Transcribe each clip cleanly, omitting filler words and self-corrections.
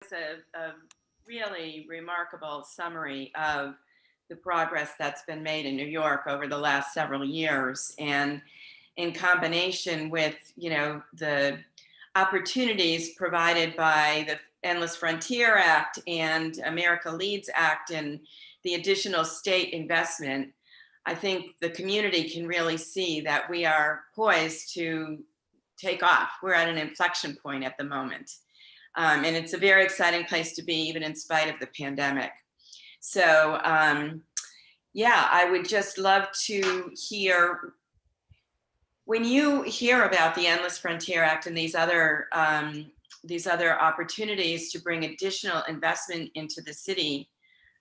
A really remarkable summary of the progress that's been made in New York over the last several years, and in combination with the opportunities provided by the Endless Frontier Act and America Leads Act and the additional state investment, I think the community can really see that we are poised to take off. We're at an inflection point at the moment. And it's a very exciting place to be, even in spite of the pandemic. So, yeah, I would just love to hear, when you hear about the Endless Frontier Act and these other opportunities to bring additional investment into the city,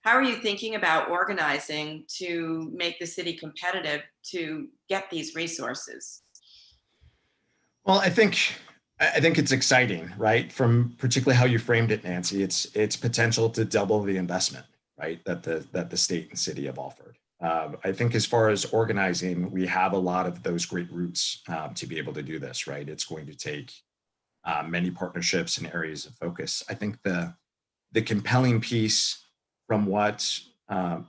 how are you thinking about organizing to make the city competitive to get these resources? Well, I think it's exciting, right? From particularly how you framed it, Nancy, it's potential to double the investment, right? That the state and city have offered. I think as far as organizing, we have a lot of those great roots to be able to do this, right? It's going to take many partnerships and areas of focus. I think the compelling piece from what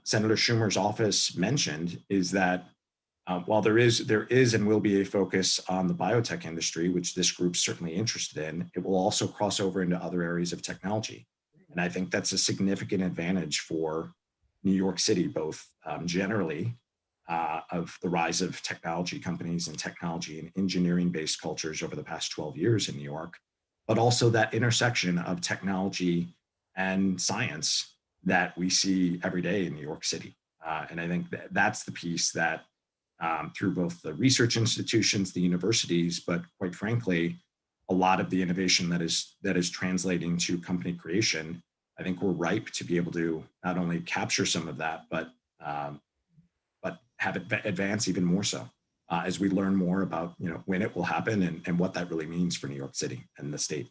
Senator Schumer's office mentioned is that while there is and will be a focus on the biotech industry, which this group's certainly interested in, it will also cross over into other areas of technology. And I think that's a significant advantage for New York City, both generally of the rise of technology companies and technology and engineering-based cultures over the past 12 years in New York, but also that intersection of technology and science that we see every day in New York City. And I think that's the piece that through both the research institutions, the universities, but quite frankly, a lot of the innovation that is translating to company creation. I think we're ripe to be able to not only capture some of that, but have it advance even more so as we learn more about when it will happen and what that really means for New York City and the state.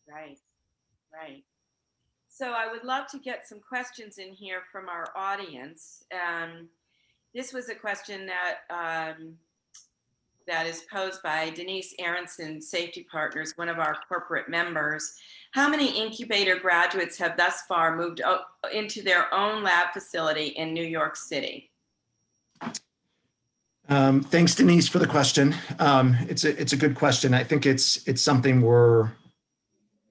Right, right. So I would love to get some questions in here from our audience. This was a question that is posed by Denise Aronson, Safety Partners, one of our corporate members. How many incubator graduates have thus far moved into their own lab facility in New York City? Thanks, Denise, for the question. It's a good question. I think it's something we're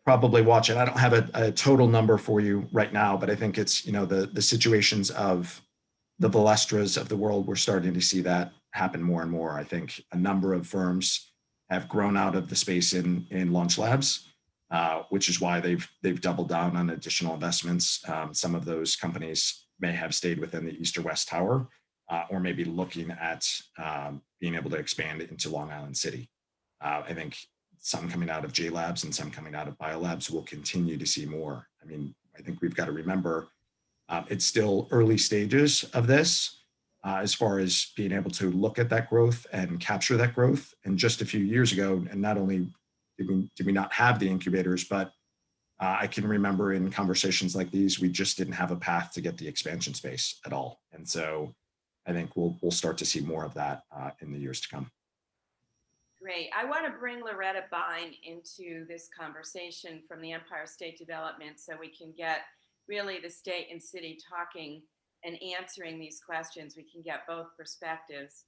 probably watching. I don't have a total number for you right now, but I think it's the situations of the Valestras of the world, we're starting to see that happen more and more. I think a number of firms have grown out of the space in launch labs, which is why they've doubled down on additional investments. Some of those companies may have stayed within the East or West Tower, or maybe looking at being able to expand into Long Island City. I think some coming out of J Labs and some coming out of Biolabs will continue to see more. I mean, I think we've got to remember it's still early stages of this as far as being able to look at that growth and capture that growth. And just a few years ago, and not only did we not have the incubators, but I can remember in conversations like these, we just didn't have a path to get the expansion space at all. And so I think we'll start to see more of that in the years to come. Great. I want to bring Loretta Bine into this conversation from the Empire State Development so we can get really the state and city talking and answering these questions. We can get both perspectives.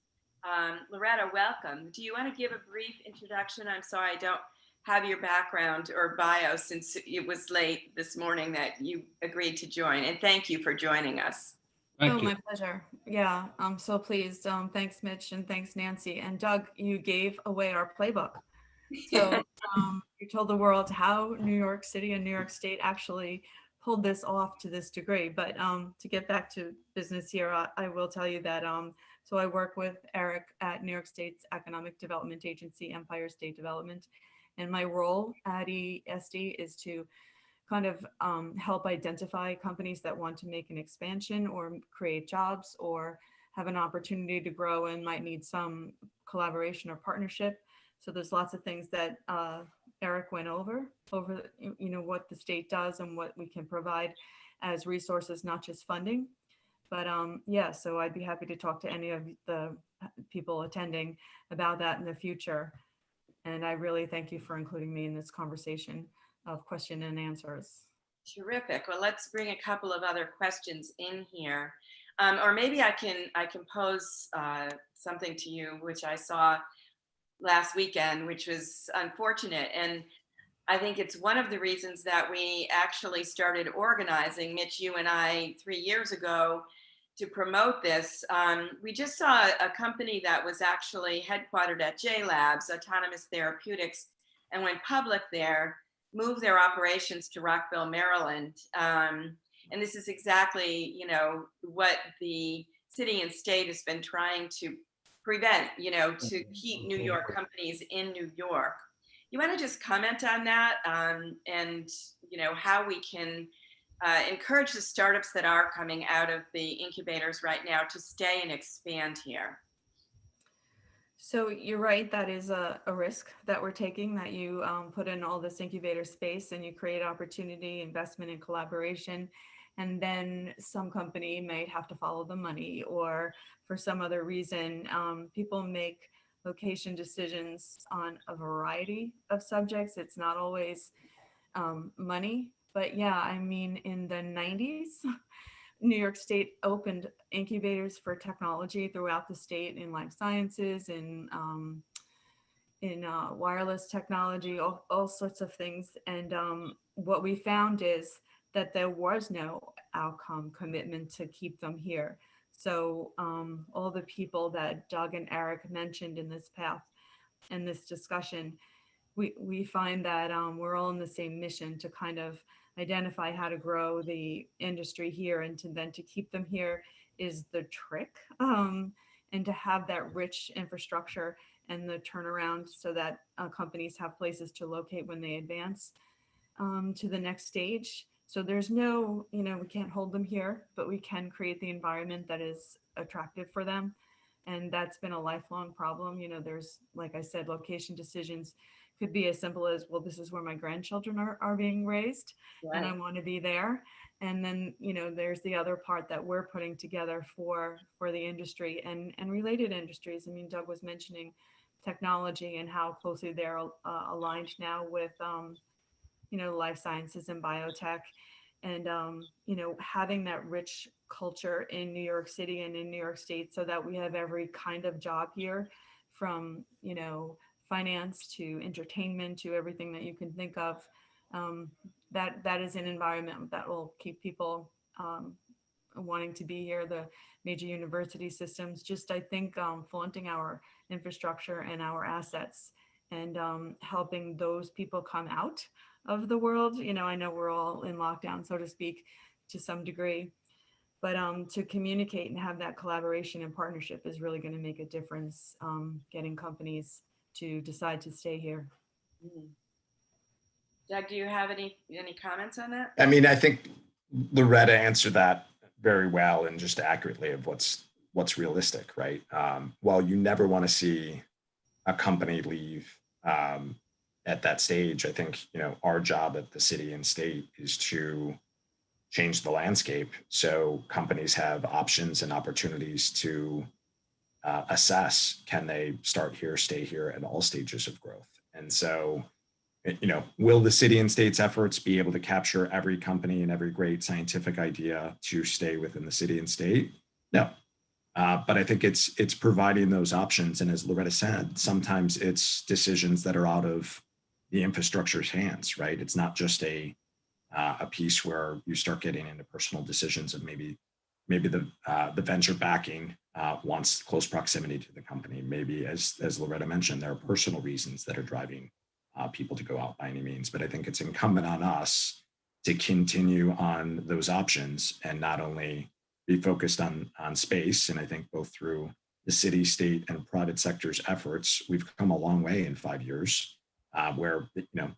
Loretta, welcome. Do you want to give a brief introduction? I'm sorry, I don't have your background or bio since it was late this morning that you agreed to join. And thank you for joining us. Thank you. My pleasure. Yeah, I'm so pleased. Thanks, Mitch, and thanks, Nancy. And Doug, you gave away our playbook. So you told the world how New York City and New York State actually pulled this off to this degree. But to get back to business here, I will tell you that so I work with Eric at New York State's Economic Development Agency, Empire State Development. And my role at ESD is to kind of help identify companies that want to make an expansion or create jobs or have an opportunity to grow and might need some collaboration or partnership. So there's lots of things that Eric went over what the state does and what we can provide as resources, not just funding. But yeah, so I'd be happy to talk to any of the people attending about that in the future. And I really thank you for including me in this conversation. of question and answers. Terrific. Well, let's bring a couple of other questions in here. Or maybe I can pose something to you, which I saw last weekend, which was unfortunate. And I think it's one of the reasons that we actually started organizing, Mitch, you and I, 3 years ago to promote this. We just saw a company that was actually headquartered at J Labs, Autonomous Therapeutics, and went public there, moved their operations to Rockville, Maryland. And this is exactly, what the city and state has been trying to prevent, to keep New York companies in New York. You want to just comment on that, and how we can encourage the startups that are coming out of the incubators right now to stay and expand here? So you're right, that is a risk that we're taking, that you put in all this incubator space and you create opportunity, investment, and collaboration. And then some company might have to follow the money, or for some other reason, people make location decisions on a variety of subjects. It's not always money, but yeah, I mean, in the 90s, New York State opened incubators for technology throughout the state in life sciences, in wireless technology, all sorts of things. And what we found is that there was no outcome commitment to keep them here. So all the people that Doug and Eric mentioned in this path, in this discussion, we find that we're all in the same mission to kind of identify how to grow the industry here, and then to keep them here is the trick, and to have that rich infrastructure and the turnaround so that companies have places to locate when they advance to the next stage. So there's no, we can't hold them here, but we can create the environment that is attractive for them. And that's been a lifelong problem. There's, like I said, location decisions could be as simple as, well, this is where my grandchildren are being raised, and I want to be there. And then, there's the other part that we're putting together for the industry and related industries. I mean, Doug was mentioning technology and how closely they're aligned now with, life sciences and biotech. And, having that rich culture in New York City and in New York State, so that we have every kind of job here, from, finance to entertainment to everything that you can think of. That is an environment that will keep people wanting to be here. The major university systems just, I think, flaunting our infrastructure and our assets, and helping those people come out of the world. I know we're all in lockdown, so to speak, to some degree, but to communicate and have that collaboration and partnership is really going to make a difference, getting companies to decide to stay here. Doug, do you have any comments on that? I mean, I think Loretta answered that very well and just accurately of what's realistic, right? While you never want to see a company leave at that stage, I think, our job at the city and state is to change the landscape so companies have options and opportunities to assess, can they start here, stay here at all stages of growth. And so, will the city and state's efforts be able to capture every company and every great scientific idea to stay within the city and state? No. But I think it's providing those options. And as Loretta said, sometimes it's decisions that are out of the infrastructure's hands, right? It's not just a piece where you start getting into personal decisions of maybe the venture backing wants close proximity to the company. Maybe, as Loretta mentioned, there are personal reasons that are driving people to go out by any means. But I think it's incumbent on us to continue on those options and not only be focused on space. And I think both through the city, state, and private sector's efforts, we've come a long way in 5 years, where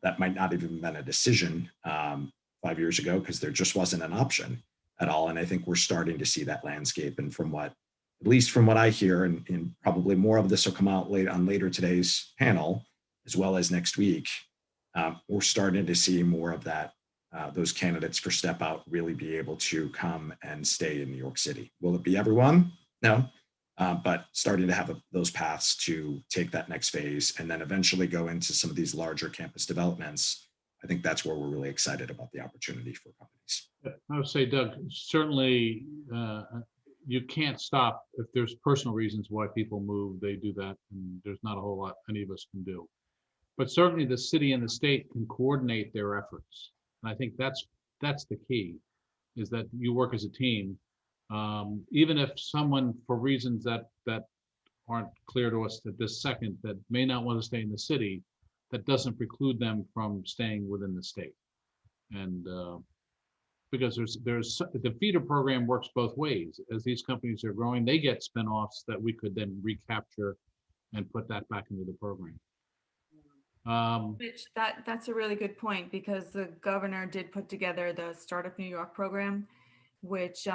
that might not even have been a decision 5 years ago, because there just wasn't an option at all. And I think we're starting to see that landscape. And at least from what I hear, and probably more of this will come out on later today's panel, as well as next week, we're starting to see more of that, those candidates for step out really be able to come and stay in New York City. Will it be everyone? No. But starting to have those paths to take that next phase and then eventually go into some of these larger campus developments, I think that's where we're really excited about the opportunity for companies. I would say, Doug, certainly you can't stop if there's personal reasons why people move, they do that, and there's not a whole lot any of us can do. But certainly the city and the state can coordinate their efforts. And I think that's the key, is that you work as a team. Even if someone, for reasons that aren't clear to us at this second, that may not want to stay in the city, that doesn't preclude them from staying within the state. And because there's the feeder program works both ways. As these companies are growing, they get spinoffs that we could then recapture and put that back into the program. Which that's a really good point, because the governor did put together the Startup New York program, which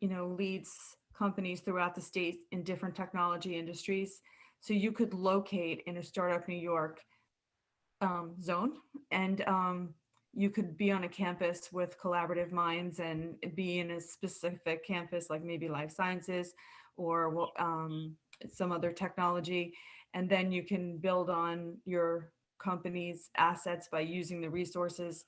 leads companies throughout the state in different technology industries. So you could locate in a Startup New York zone, and you could be on a campus with collaborative minds and be in a specific campus, like maybe life sciences or some other technology. And then you can build on your company's assets by using the resources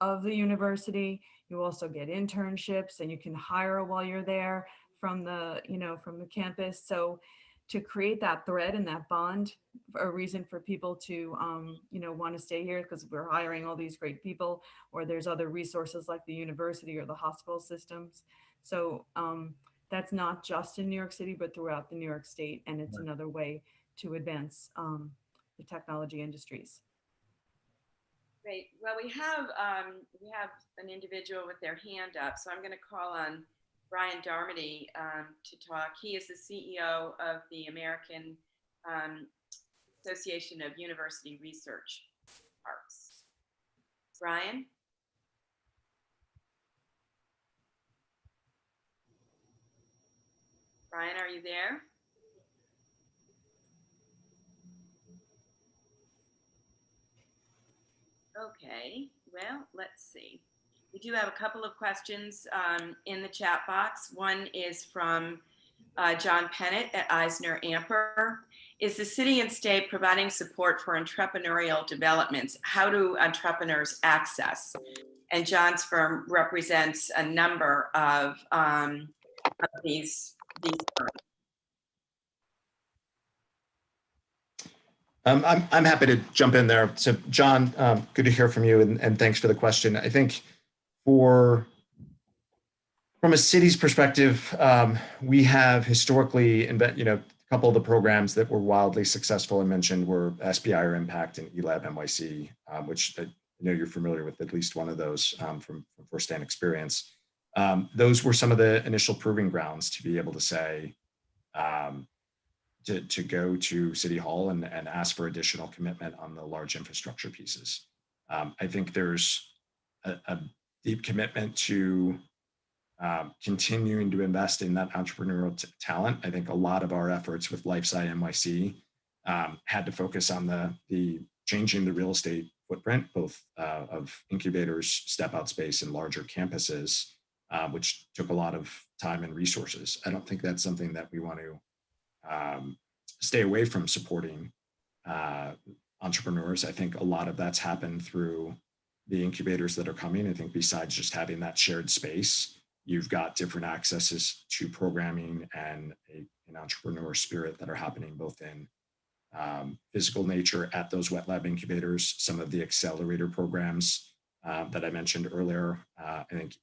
of the university. You also get internships, and you can hire while you're there from the campus. So to create that thread and that bond, a reason for people to want to stay here, because we're hiring all these great people, or there's other resources like the university or the hospital systems. So that's not just in New York City, but throughout the New York State, and it's another way to advance the technology industries. Great. Well, we have an individual with their hand up, so I'm going to call on Brian Darmody to talk. He is the CEO of the American Association of University Research Parks. Brian? Brian, are you there? Okay, well, let's see. We do have a couple of questions in the chat box. One is from John Pennant at Eisner Amper. Is the city and state providing support for entrepreneurial developments? How do entrepreneurs access? And John's firm represents a number of these firms. I'm happy to jump in there. So John, good to hear from you, and thanks for the question. I think from a city's perspective, we have historically, a couple of the programs that were wildly successful I mentioned were SBIR Impact and eLab NYC, which I know you're familiar with at least one of those from firsthand experience. Those were some of the initial proving grounds to be able to say, to go to City Hall and ask for additional commitment on the large infrastructure pieces. I think there's a deep commitment to continuing to invest in that entrepreneurial talent. I think a lot of our efforts with LifeSci NYC had to focus on the changing the real estate footprint, both of incubators, step out space, and larger campuses, which took a lot of time and resources. I don't think that's something that we want to stay away from supporting entrepreneurs. I think a lot of that's happened through the incubators that are coming. I think besides just having that shared space, you've got different accesses to programming and an entrepreneur spirit that are happening both in physical nature at those wet lab incubators, some of the accelerator programs that I mentioned earlier. I think,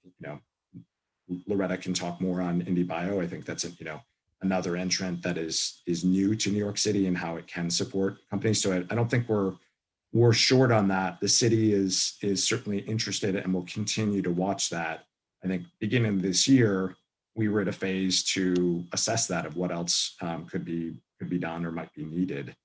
Loretta can talk more on IndieBio. I think that's another entrant that is new to New York City and how it can support companies. So I don't think we're short on that. The city is certainly interested and will continue to watch that. I think beginning of this year, we were at a phase to assess that of what else could be done or might be needed.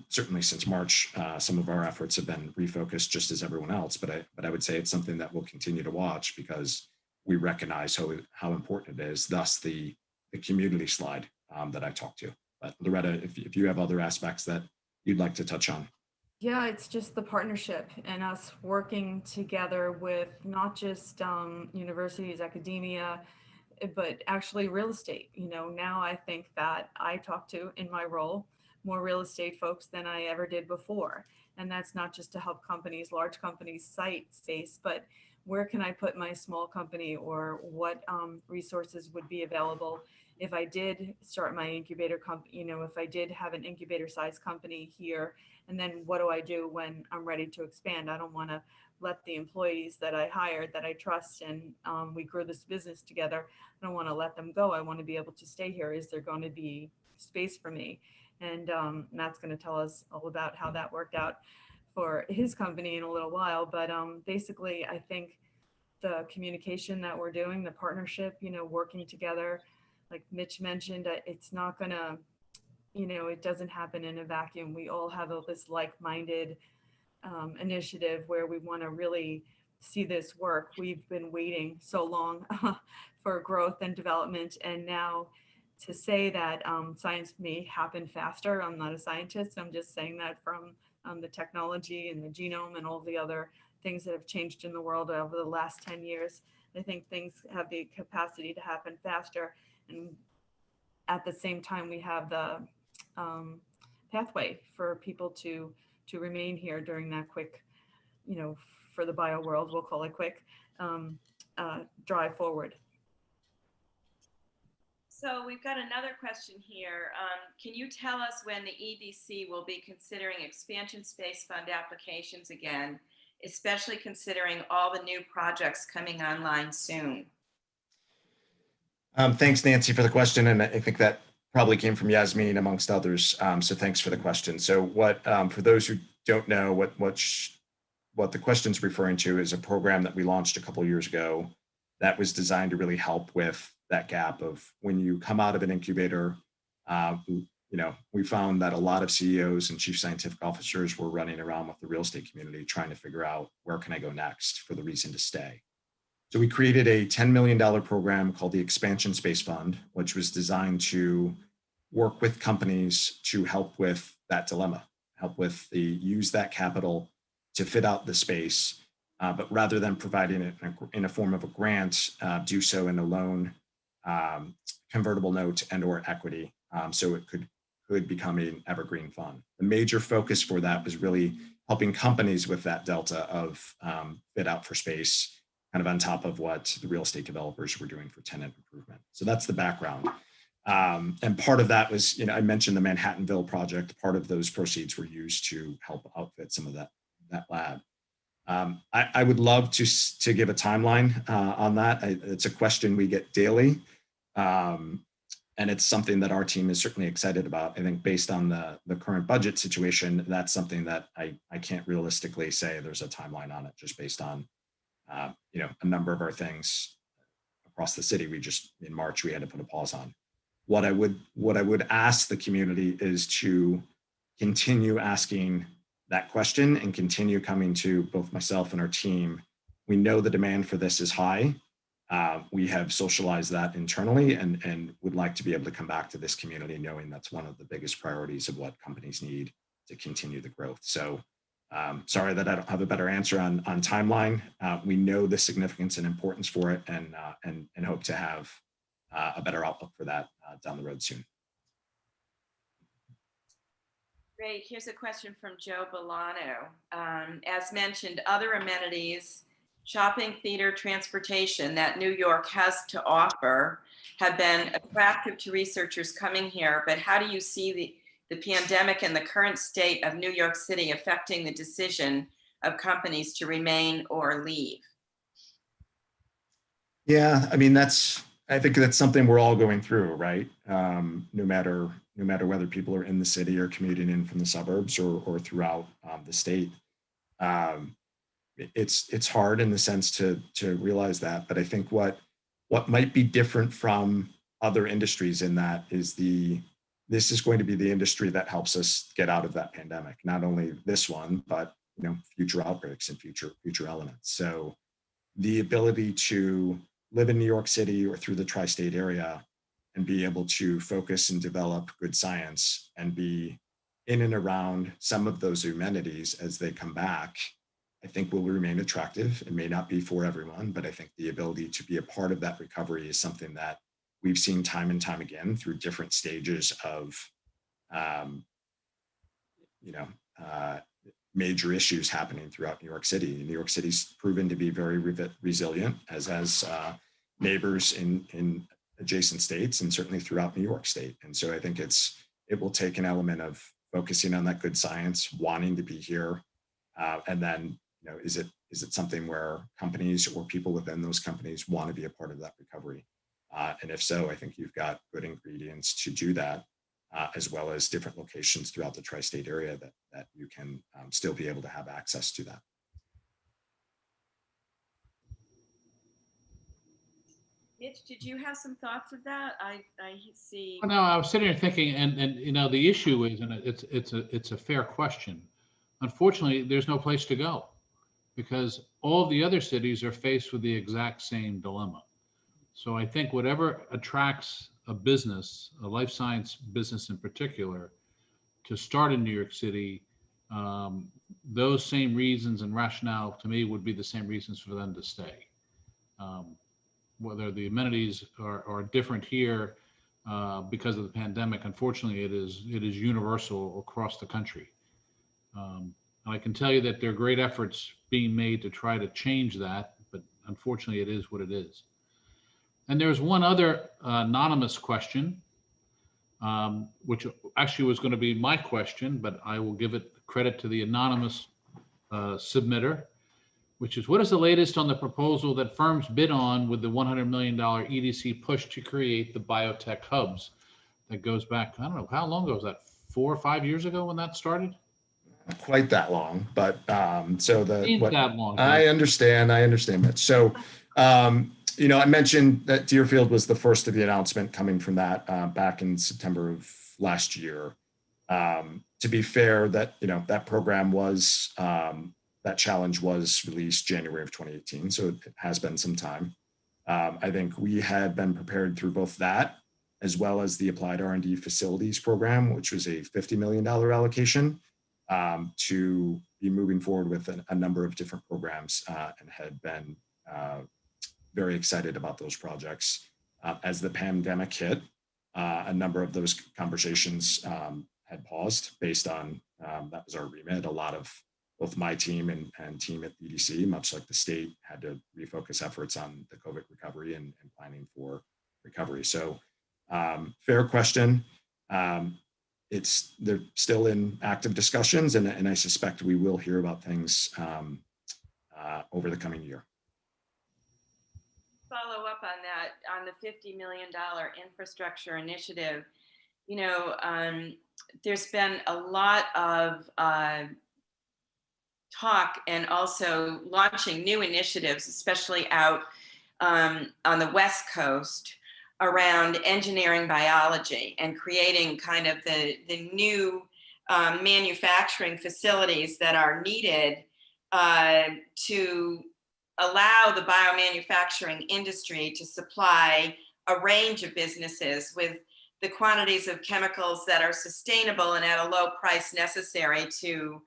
Certainly since March, some of our efforts have been refocused just as everyone else, but I would say it's something that we'll continue to watch because we recognize how important it is, thus the community slide that I talked to. But Loretta, if you have other aspects that you'd like to touch on. Yeah, it's just the partnership and us working together with not just universities, academia, but actually real estate. Now I think that I talk to, in my role, more real estate folks than I ever did before. And that's not just to help companies, large companies cite space, but where can I put my small company, or what resources would be available if I did start my incubator company, if I did have an incubator size company here, and then what do I do when I'm ready to expand? I don't want to let the employees that I hired, that I trust, and we grew this business together, I don't want to let them go. I want to be able to stay here. Is there going to be space for me? And Matt's going to tell us all about how that worked out for his company in a little while. But basically, I think the communication that we're doing, the partnership, working together, like Mitch mentioned, it's not going to, it doesn't happen in a vacuum. We all have this like-minded initiative where we want to really see this work. We've been waiting so long for growth and development, and now to say that science may happen faster. I'm not a scientist. I'm just saying that from the technology and the genome and all the other things that have changed in the world over the last 10 years. I think things have the capacity to happen faster. And at the same time, we have the pathway for people to remain here during that quick, for the bio world, we'll call it quick, drive forward. So we've got another question here. Can you tell us when the EDC will be considering expansion space fund applications again, especially considering all the new projects coming online soon? Thanks, Nancy, for the question. And I think that probably came from Yasmin amongst others. So thanks for the question. So what, for those who don't know, what the question's referring to is a program that we launched a couple of years ago that was designed to really help with that gap of when you come out of an incubator. We found that a lot of CEOs and chief scientific officers were running around with the real estate community trying to figure out, where can I go next for the reason to stay? So we created a $10 million program called the Expansion Space Fund, which was designed to work with companies to help with that dilemma, use that capital to fit out the space, but rather than providing it in a form of a grant, do so in a loan, convertible note, and or equity, so it could become an evergreen fund. The major focus for that was really helping companies with that delta of fit out for space, kind of on top of what the real estate developers were doing for tenant improvement. So that's the background. And part of that was, I mentioned the Manhattanville project. Part of those proceeds were used to help outfit some of that lab. I would love to give a timeline on that. It's a question we get daily. And it's something that our team is certainly excited about. I think based on the current budget situation, that's something that I can't realistically say there's a timeline on it, just based on a number of our things across the city. In March, we had to put a pause on. What I would ask the community is to continue asking that question and continue coming to both myself and our team. We know the demand for this is high. We have socialized that internally and would like to be able to come back to this community knowing that's one of the biggest priorities of what companies need to continue the growth. So sorry that I don't have a better answer on timeline. We know the significance and importance for it, and hope to have a better outlook for that down the road soon. Great. Here's a question from Joe Bolano. As mentioned, other amenities, shopping, theater, transportation that New York has to offer have been attractive to researchers coming here. But how do you see the pandemic and the current state of New York City affecting the decision of companies to remain or leave? Yeah, I mean, I think that's something we're all going through, right? No matter whether people are in the city or commuting in from the suburbs or throughout the state. It's hard in the sense to realize that, but I think what might be different from other industries in that is this is going to be the industry that helps us get out of that pandemic. Not only this one, but future outbreaks and future elements. So the ability to live in New York City or through the tri-state area and be able to focus and develop good science and be in and around some of those amenities as they come back, I think will remain attractive. It may not be for everyone, but I think the ability to be a part of that recovery is something that we've seen time and time again through different stages of, major issues happening throughout New York City. New York City's proven to be very resilient, as has neighbors in adjacent states and certainly throughout New York State. And so I think it will take an element of focusing on that good science, wanting to be here, and then, is it something where companies or people within those companies want to be a part of that recovery? And if so, I think you've got good ingredients to do that, as well as different locations throughout the tri-state area that you can still be able to have access to that. Mitch, did you have some thoughts of that? I see. No, I was sitting here thinking, and the issue is, and it's a fair question. Unfortunately, there's no place to go because all the other cities are faced with the exact same dilemma. So I think whatever attracts a business, a life science business in particular, to start in New York City, those same reasons and rationale to me would be the same reasons for them to stay. Whether the amenities are different here because of the pandemic, unfortunately, it is universal across the country. And I can tell you that there are great efforts being made to try to change that, but unfortunately, it is what it is. And there's one other anonymous question, which actually was going to be my question, but I will give it credit to the anonymous submitter, which is, what is the latest on the proposal that firms bid on with the $100 million EDC push to create the biotech hubs? That goes back, I don't know, how long ago was that? 4 or 5 years ago when that started? Not quite that long, but so that long. I understand, Mitch. So, I mentioned that Deerfield was the first of the announcement coming from that back in September of last year. To be fair, that program was, that challenge was released January of 2018, so it has been some time. I think we had been prepared through both that as well as the Applied R&D Facilities Program, which was a $50 million allocation, to be moving forward with a number of different programs, and had been very excited about those projects. As the pandemic hit, a number of those conversations had paused based on, that was our remit. A lot of both my team and team at EDC, much like the state, had to refocus efforts on the COVID recovery and planning for recovery. So fair question. They're still in active discussions, and I suspect we will hear about things over the coming year. Follow up on that, on the $50 million infrastructure initiative. There's been a lot of talk and also launching new initiatives, especially out on the West Coast, around engineering biology and creating kind of the new manufacturing facilities that are needed to allow the biomanufacturing industry to supply a range of businesses with the quantities of chemicals that are sustainable and at a low price necessary to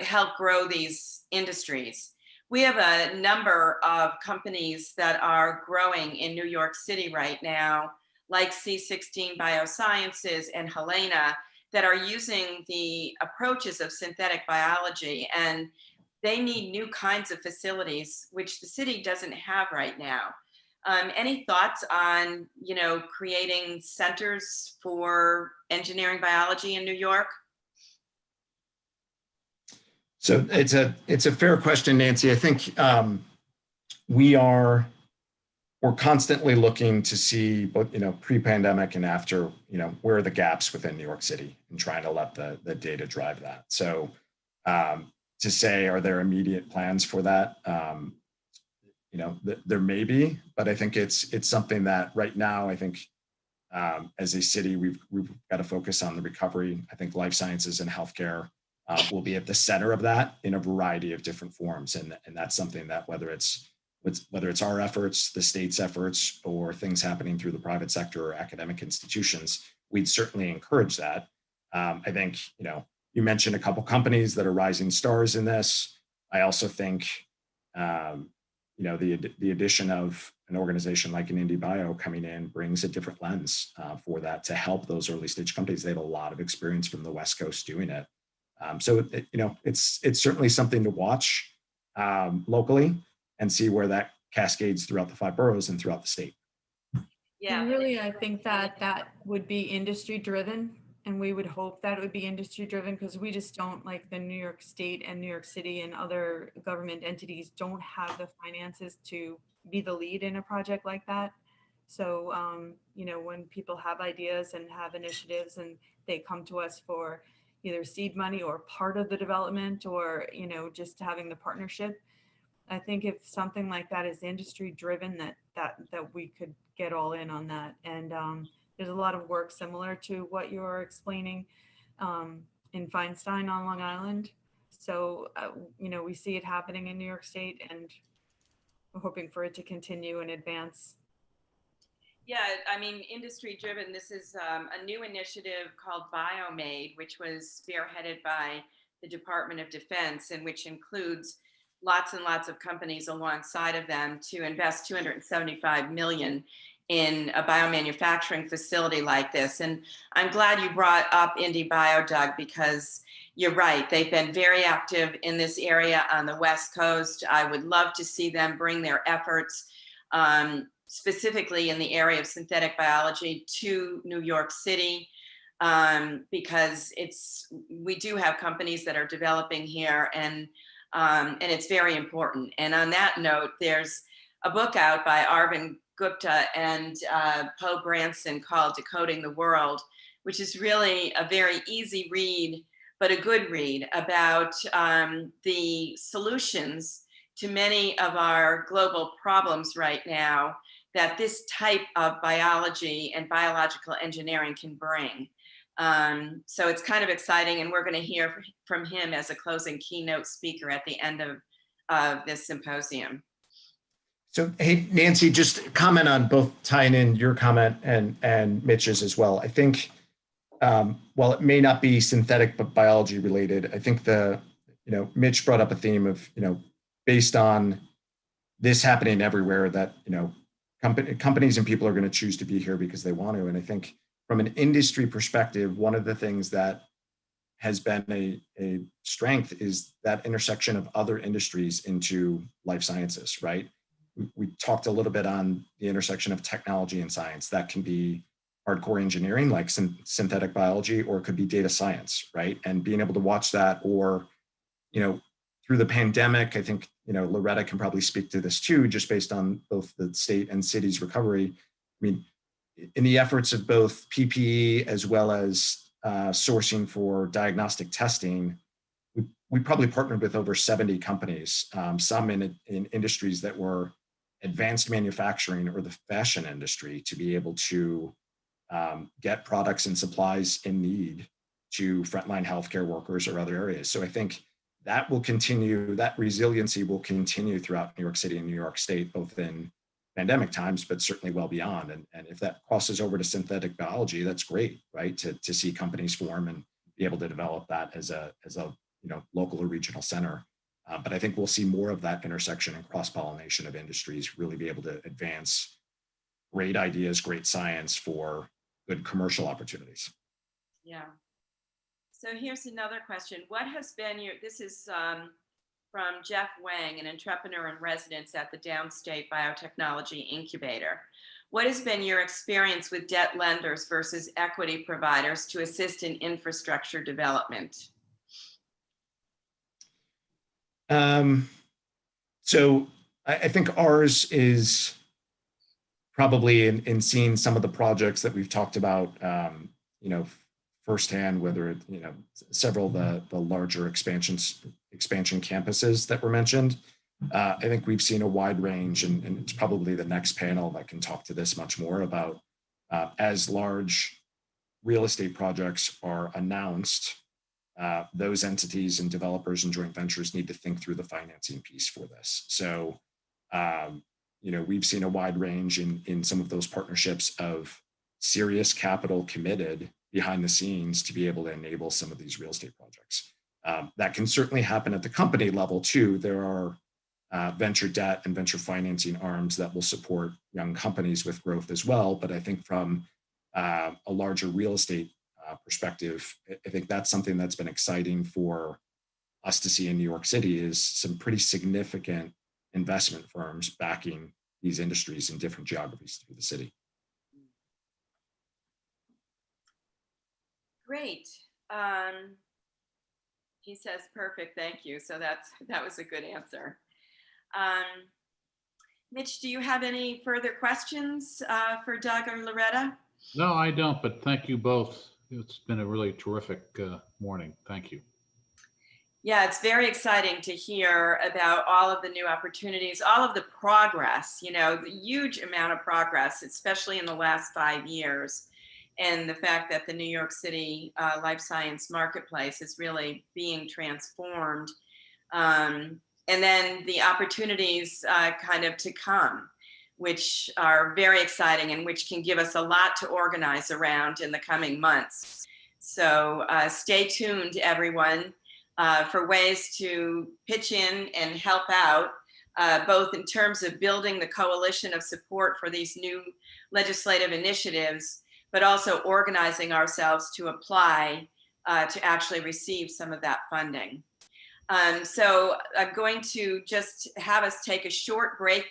help grow these industries. We have a number of companies that are growing in New York City right now, like C16 Biosciences and Helena, that are using the approaches of synthetic biology, and they need new kinds of facilities, which the city doesn't have right now. Any thoughts on, creating centers for engineering biology in New York? So it's a fair question, Nancy. I think we're constantly looking to see both, pre-pandemic and after, where are the gaps within New York City, and trying to let the data drive that. So to say, are there immediate plans for that? There may be, but I think it's something that right now, I think as a city, we've got to focus on the recovery. I think life sciences and healthcare will be at the center of that in a variety of different forms. And that's something that whether it's our efforts, the state's efforts, or things happening through the private sector or academic institutions, we'd certainly encourage that. I think, you mentioned a couple companies that are rising stars in this. I also think, the addition of an organization like an IndieBio coming in brings a different lens for that to help those early stage companies. They have a lot of experience from the West Coast doing it. It's certainly something to watch locally and see where that cascades throughout the 5 boroughs and throughout the state. Yeah. And really, I think that would be industry driven, and we would hope that it would be industry driven, because we just don't, like the New York State and New York City and other government entities don't have the finances to be the lead in a project like that. So, when people have ideas and have initiatives and they come to us for either seed money or part of the development, or, just having the partnership, I think if something like that is industry driven, that we could get all in on that. And there's a lot of work similar to what you're explaining in Feinstein on Long Island. So, we see it happening in New York State, and we're hoping for it to continue and advance. Yeah, I mean, industry driven. This is a new initiative called BioMade, which was spearheaded by the Department of Defense, and which includes lots and lots of companies alongside of them to invest $275 million in a biomanufacturing facility like this. And I'm glad you brought up IndieBio, Doug, because you're right. They've been very active in this area on the West Coast. I would love to see them bring their efforts specifically in the area of synthetic biology to New York City, because we do have companies that are developing here, and it's very important. And on that note, there's a book out by Arvind Gupta and Poe Branson called Decoding the World, which is really a very easy read, but a good read about the solutions to many of our global problems right now that this type of biology and biological engineering can bring. So it's kind of exciting, and we're going to hear from him as a closing keynote speaker at the end of this symposium. So, hey, Nancy, just comment on both, tying in your comment and Mitch's as well. I think while it may not be synthetic but biology related, I think Mitch brought up a theme of, based on this happening everywhere, that, companies and people are going to choose to be here because they want to. And I think from an industry perspective, one of the things that has been a strength is that intersection of other industries into life sciences, right? We talked a little bit on the intersection of technology and science. That can be hardcore engineering like synthetic biology, or it could be data science, right? And being able to watch that, or, through the pandemic, I think, Loretta can probably speak to this too, just based on both the state and city's recovery. I mean, in the efforts of both PPE as well as sourcing for diagnostic testing, we probably partnered with over 70 companies, some in industries that were advanced manufacturing or the fashion industry, to be able to get products and supplies in need to frontline healthcare workers or other areas. So I think that will continue, that resiliency will continue throughout New York City and New York State, both in pandemic times, but certainly well beyond. And if that crosses over to synthetic biology, that's great, right? To see companies form and be able to develop that as a local or regional center. But I think we'll see more of that intersection and cross-pollination of industries really be able to advance great ideas, great science for good commercial opportunities. Yeah. So here's another question. What has been this is from Jeff Wang, an entrepreneur in residence at the Downstate Biotechnology Incubator. What has been your experience with debt lenders versus equity providers to assist in infrastructure development? So I think ours is probably in seeing some of the projects that we've talked about, firsthand, whether several of the larger expansion campuses that were mentioned. I think we've seen a wide range, and it's probably the next panel that can talk to this much more about as large real estate projects are announced, those entities and developers and joint ventures need to think through the financing piece for this. So, we've seen a wide range in some of those partnerships of serious capital committed behind the scenes to be able to enable some of these real estate projects. That can certainly happen at the company level too. There are venture debt and venture financing arms that will support young companies with growth as well. But I think from a larger real estate perspective, I think that's something that's been exciting for us to see in New York City is some pretty significant investment firms backing these industries in different geographies through the city. Great. He says, perfect, thank you. So that was a good answer. Mitch, do you have any further questions for Doug or Loretta? No, I don't, but thank you both. It's been a really terrific morning. Thank you. Yeah, it's very exciting to hear about all of the new opportunities, all of the progress, you know, the huge amount of progress, especially in the last 5 years. And the fact that the New York City life science marketplace is really being transformed. And then the opportunities kind of to come, which are very exciting and which can give us a lot to organize around in the coming months. So stay tuned, everyone, for ways to pitch in and help out, both in terms of building the coalition of support for these new legislative initiatives, but also organizing ourselves to apply to actually receive some of that funding. So I'm going to just have us take a short break